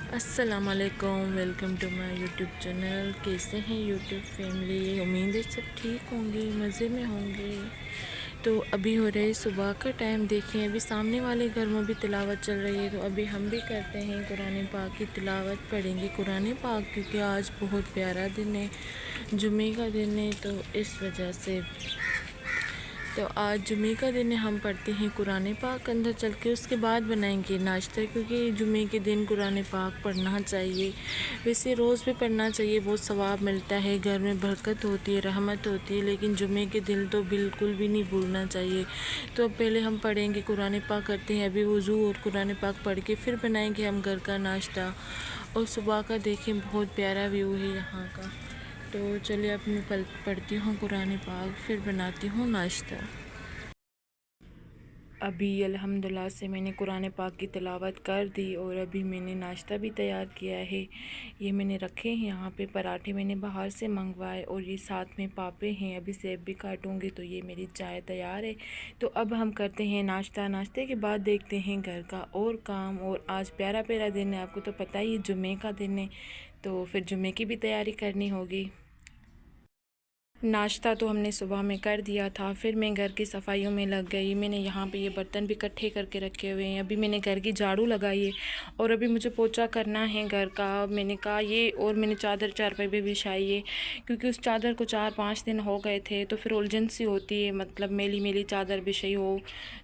अस्सलामुअलैकुम, welcome to my YouTube channel. कैसे हैं यूट्यूब फैमिली? उम्मीद है सब ठीक होंगे, मज़े में होंगे। तो अभी हो रही सुबह का टाइम। देखें अभी सामने वाले घर में भी तिलावत चल रही है, तो अभी हम भी करते हैं कुरान पाक की तिलावत, पढ़ेंगे कुरान पाक क्योंकि आज बहुत प्यारा दिन है, जुमे का दिन है। तो इस वजह से तो आज जुमे का दिन है, हम पढ़ते हैं कुरान पाक अंदर चल के, उसके बाद बनाएंगे नाश्ता, क्योंकि जुमे के दिन कुरान पाक पढ़ना चाहिए। वैसे रोज़ भी पढ़ना चाहिए, बहुत सवाब मिलता है, घर में बरकत होती है, रहमत होती है, लेकिन जुमे के दिन तो बिल्कुल भी नहीं भूलना चाहिए। तो अब पहले हम पढ़ेंगे कुरान पाक, करते हैं अभी वज़ू और कुरान पाक पढ़ के फिर बनाएंगे हम घर का नाश्ता। और सुबह का देखें बहुत प्यारा व्यू है यहाँ का। तो चलिए अब मैं पढ़ती हूँ कुरान पाक, फिर बनाती हूँ नाश्ता। अभी अल्हम्दुलिल्लाह से मैंने कुरान पाक की तिलावत कर दी और अभी मैंने नाश्ता भी तैयार किया है। ये मैंने रखे हैं यहाँ पे, पराठे मैंने बाहर से मंगवाए और ये साथ में पापे हैं, अभी सेब भी काटूँगी। तो ये मेरी चाय तैयार है। तो अब हम करते हैं नाश्ता। नाश्ते के बाद देखते हैं घर का और काम। और आज प्यारा प्यारा दिन है, आपको तो पता ही है जुमे का दिन है, तो फिर जुमे की भी तैयारी करनी होगी। नाश्ता तो हमने सुबह में कर दिया था, फिर मैं घर की सफाइयों में लग गई। मैंने यहाँ पे ये बर्तन भी इकट्ठे करके रखे हुए हैं। अभी मैंने घर की झाड़ू लगाई है और अभी मुझे पोछा करना है घर का। मैंने कहा ये, और मैंने चादर चारपाई भी बिछाई है, क्योंकि उस चादर को 4-5 दिन हो गए थे, तो फिर उलझन सी होती है, मतलब मेली मेली चादर बिछाई हो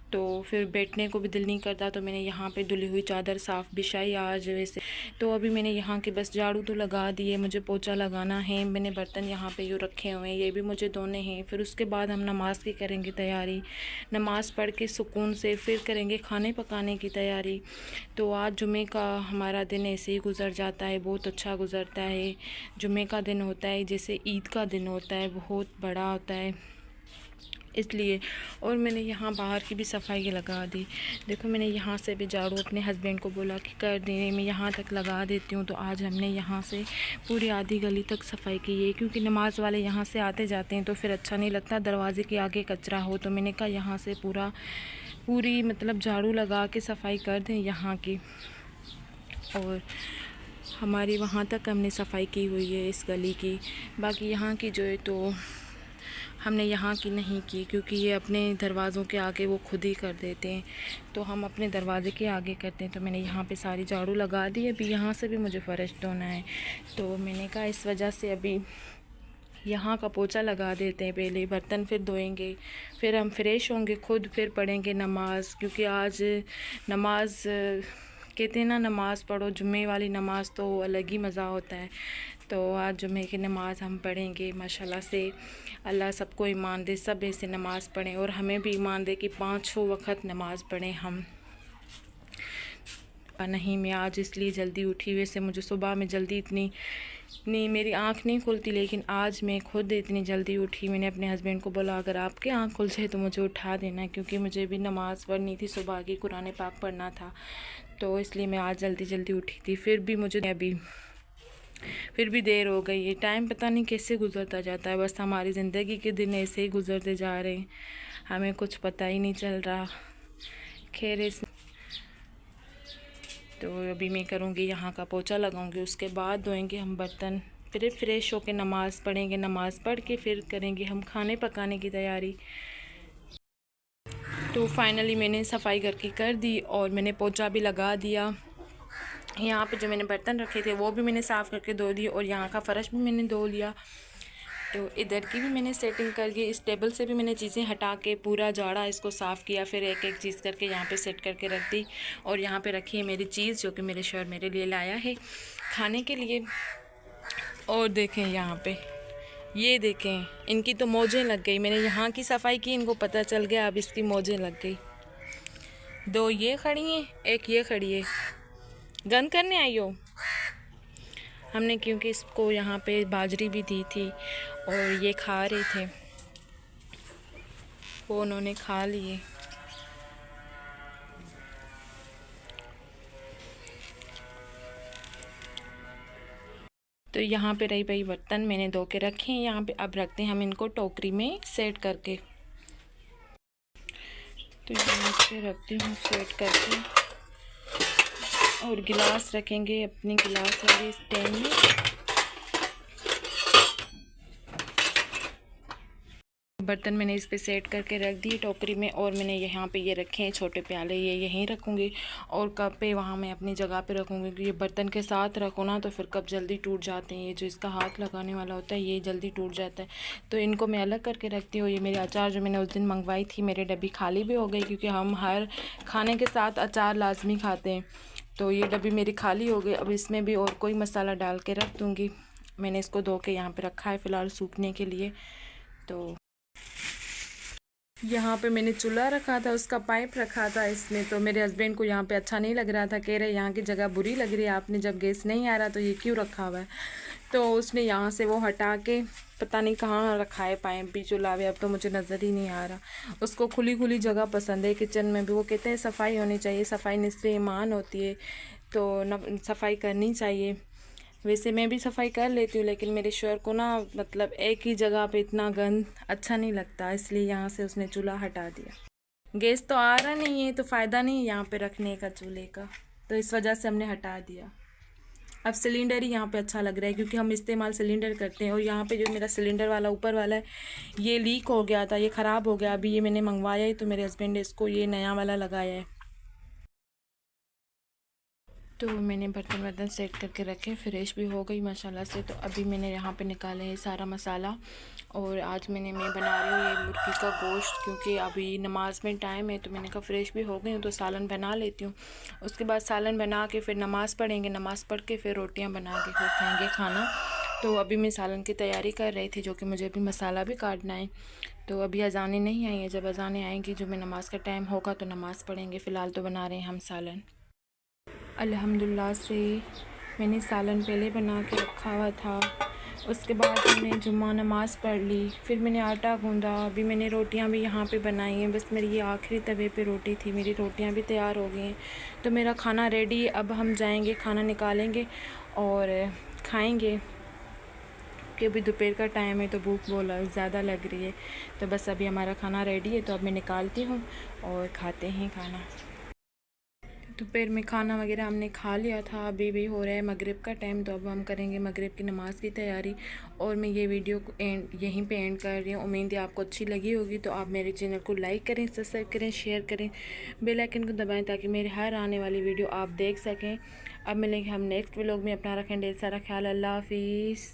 तो फिर बैठने को भी दिल नहीं करता। तो मैंने यहाँ पे धुली हुई चादर साफ़ बिछाई आज वैसे। तो अभी मैंने यहाँ के बस झाड़ू तो लगा दिए, मुझे पोछा लगाना है। मैंने बर्तन यहाँ पे यूँ रखे हुए हैं, ये भी मुझे धोने हैं। फिर उसके बाद हम नमाज़ की करेंगे तैयारी। नमाज़ पढ़ के सुकून से फिर करेंगे खाने पकाने की तैयारी। तो आज जुमे का हमारा दिन ऐसे ही गुज़र जाता है, बहुत अच्छा गुज़रता है। जुमे का दिन होता है जैसे ईद का दिन होता है, बहुत बड़ा होता है इसलिए। और मैंने यहाँ बाहर की भी सफाई लगा दी। देखो मैंने यहाँ से भी झाड़ू अपने हस्बैंड को बोला कि कर देने, मैं यहाँ तक लगा देती हूँ। तो आज हमने यहाँ से पूरी आधी गली तक सफाई की है, क्योंकि नमाज़ वाले यहाँ से आते जाते हैं तो फिर अच्छा नहीं लगता, दरवाज़े के आगे कचरा हो। तो मैंने कहा यहाँ से पूरी मतलब झाड़ू लगा के सफाई कर दें यहाँ की। और हमारी वहाँ तक हमने सफाई की हुई है इस गली की। बाकी यहाँ की जो है तो हमने यहाँ की नहीं की, क्योंकि ये अपने दरवाज़ों के आगे वो खुद ही कर देते हैं, तो हम अपने दरवाज़े के आगे करते हैं। तो मैंने यहाँ पे सारी झाड़ू लगा दी। अभी यहाँ से भी मुझे फ़र्श धोना है, तो मैंने कहा इस वजह से अभी यहाँ का पोछा लगा देते हैं, पहले बर्तन फिर धोएंगे, फिर हम फ्रेश होंगे खुद, फिर पढ़ेंगे नमाज़। क्योंकि आज नमाज़ कहते हैं ना, नमाज़ पढ़ो, जुम्मे वाली नमाज़ तो अलग ही मज़ा होता है। तो आज जुमे की नमाज़ हम पढ़ेंगे माशाल्लाह से। अल्लाह सबको ईमान दे, सब ऐसे नमाज़ पढ़ें, और हमें भी ईमान दे कि 5 वक़्त नमाज़ पढ़ें हम। नहीं, मैं आज इसलिए जल्दी उठी। वैसे मुझे सुबह में जल्दी इतनी नहीं, मेरी आँख नहीं खुलती, लेकिन आज मैं खुद इतनी जल्दी उठी। मैंने अपने हस्बैंड को बोला अगर आपके आँख खुल जाए तो मुझे उठा देना, क्योंकि मुझे भी नमाज़ पढ़नी थी सुबह की, कुरान पाक पढ़ना था, तो इसलिए मैं आज जल्दी जल्दी उठी थी। फिर भी देर हो गई है। टाइम पता नहीं कैसे गुज़रता जाता है, बस हमारी ज़िंदगी के दिन ऐसे ही गुज़रते जा रहे हैं, हमें कुछ पता ही नहीं चल रहा। खैर तो अभी मैं करूँगी यहाँ का पोछा लगाऊँगी, उसके बाद धोएंगे हम बर्तन, फिर फ्रेश होकर नमाज़ पढ़ेंगे। नमाज़ पढ़ के फिर करेंगे हम खाने पकाने की तैयारी। तो फाइनली मैंने सफाई घर की कर दी और मैंने पोछा भी लगा दिया। यहाँ पे जो मैंने बर्तन रखे थे वो भी मैंने साफ़ करके धो दिए, और यहाँ का फ़र्श भी मैंने धो लिया। तो इधर की भी मैंने सेटिंग करके, इस टेबल से भी मैंने चीज़ें हटा के पूरा झाड़ा, इसको साफ़ किया, फिर एक एक चीज़ करके यहाँ पे सेट करके रख दी। और यहाँ पे रखी है मेरी चीज़, जो कि मेरे शौहर मेरे लिए लाया है खाने के लिए। और देखें यहाँ पे, ये देखें, इनकी तो मौजें लग गई। मैंने यहाँ की सफाई की, इनको पता चल गया, अब इसकी मौजें लग गई। 2 ये खड़ी हैं, एक ये खड़ी है। गंद करने आई हो? हमने क्योंकि इसको यहाँ पे बाजरी भी दी थी और ये खा रहे थे, वो उन्होंने खा लिए। तो यहाँ पे रही भाई बर्तन मैंने धो के रखे हैं यहाँ पे। अब रखते हैं हम इनको टोकरी में सेट करके। तो यहाँ पे रखती हूँ सेट करके, और गिलास रखेंगे अपनी गिलास वाले स्टैंड में। बर्तन मैंने इस पे सेट करके रख दिए टोकरी में, और मैंने यहाँ पे ये रखे हैं छोटे प्याले, ये यहीं रखूँगी, और कप पे वहाँ मैं अपनी जगह पे रखूँगी, क्योंकि ये बर्तन के साथ रखो ना तो फिर कप जल्दी टूट जाते हैं। ये जो इसका हाथ लगाने वाला होता है ये जल्दी टूट जाता है, तो इनको मैं अलग करके रखती हूँ। ये मेरे अचार जो मैंने उस दिन मंगवाई थी, मेरे डब्बी खाली भी हो गई, क्योंकि हम हर खाने के साथ अचार लाजमी खाते हैं, तो ये डब्बी मेरी खाली हो गई। अब इसमें भी और कोई मसाला डाल के रख दूँगी। मैंने इसको धो के यहाँ पर रखा है फ़िलहाल सूखने के लिए। तो यहाँ पे मैंने चूल्हा रखा था, उसका पाइप रखा था इसमें, तो मेरे हस्बैंड को यहाँ पे अच्छा नहीं लग रहा था, कह रहे यहाँ की जगह बुरी लग रही है, आपने जब गैस नहीं आ रहा तो ये क्यों रखा हुआ है। तो उसने यहाँ से वो हटा के पता नहीं कहाँ रखा है पाइप भी चूल्हा भी, अब तो मुझे नज़र ही नहीं आ रहा। उसको खुली खुली जगह पसंद है किचन में भी, वो कहते हैं सफाई होनी चाहिए, सफाई निस्फ़े ईमान होती है, तो सफाई करनी चाहिए। वैसे मैं भी सफाई कर लेती हूँ, लेकिन मेरे शौहर को ना मतलब एक ही जगह पे इतना गंद अच्छा नहीं लगता, इसलिए यहाँ से उसने चूल्हा हटा दिया। गैस तो आ रहा नहीं है तो फ़ायदा नहीं है यहाँ पे रखने का चूल्हे का, तो इस वजह से हमने हटा दिया। अब सिलेंडर ही यहाँ पे अच्छा लग रहा है, क्योंकि हम इस्तेमाल सिलेंडर करते हैं। और यहाँ पे जो मेरा सिलेंडर वाला ऊपर वाला है ये लीक हो गया था, ये ख़राब हो गया, अभी ये मैंने मंगवाया है, तो मेरे हस्बैंड ने इसको ये नया वाला लगाया है। तो मैंने बर्तन सेट करके रखे, फ्रेश भी हो गई माशाल्लाह से। तो अभी मैंने यहाँ पे निकाले है सारा मसाला, और आज मैं बना रही हूँ ये मुर्गी का गोश्त, क्योंकि अभी नमाज में टाइम है, तो मैंने कहा फ्रेश भी हो गई हूँ तो सालन बना लेती हूँ। उसके बाद सालन बना के फिर नमाज़ पढ़ेंगे, नमाज़ पढ़ के फिर रोटियाँ बना के फिर खाएँगे खाना। तो अभी मैं सालन की तैयारी कर रही थी, जो कि मुझे अभी मसाला भी काटना है। तो अभी अजानें नहीं आई हैं, जब अजानें आएँगी जो मैं नमाज़ का टाइम होगा तो नमाज़ पढ़ेंगे। फ़िलहाल तो बना रहे हैं हम सालन। अल्हम्दुलिल्लाह से मैंने सालन पहले बना के रखा हुआ था, उसके बाद मैंने जुम्मा नमाज़ पढ़ ली, फिर मैंने आटा गूँधा, अभी मैंने रोटियां भी यहाँ पे बनाई हैं। बस मेरी ये आखिरी तवे पे रोटी थी, मेरी रोटियां भी तैयार हो गई हैं, तो मेरा खाना रेडी है। अब हम जाएंगे खाना निकालेंगे और खाएंगे, कि अभी दोपहर का टाइम है तो भूख बहुत ज़्यादा लग रही है। तो बस अभी हमारा खाना रेडी है, तो अब मैं निकालती हूँ और खाते हैं खाना। दोपहर में खाना वगैरह हमने खा लिया था, अभी भी हो रहा है मगरिब का टाइम, तो अब हम करेंगे मगरिब की नमाज़ की तैयारी। और मैं ये वीडियो को यहीं पे एंड कर रही हूँ। उम्मीद है आपको अच्छी लगी होगी, तो आप मेरे चैनल को लाइक करें, सब्सक्राइब करें, शेयर करें, बेल आइकन को दबाएं, ताकि मेरे हर आने वाली वीडियो आप देख सकें। अब मिलेंगे हम नेक्स्ट व्लॉग में। अपना रखें ढेर सारा ख्याल। अल्लाह हाफिज़।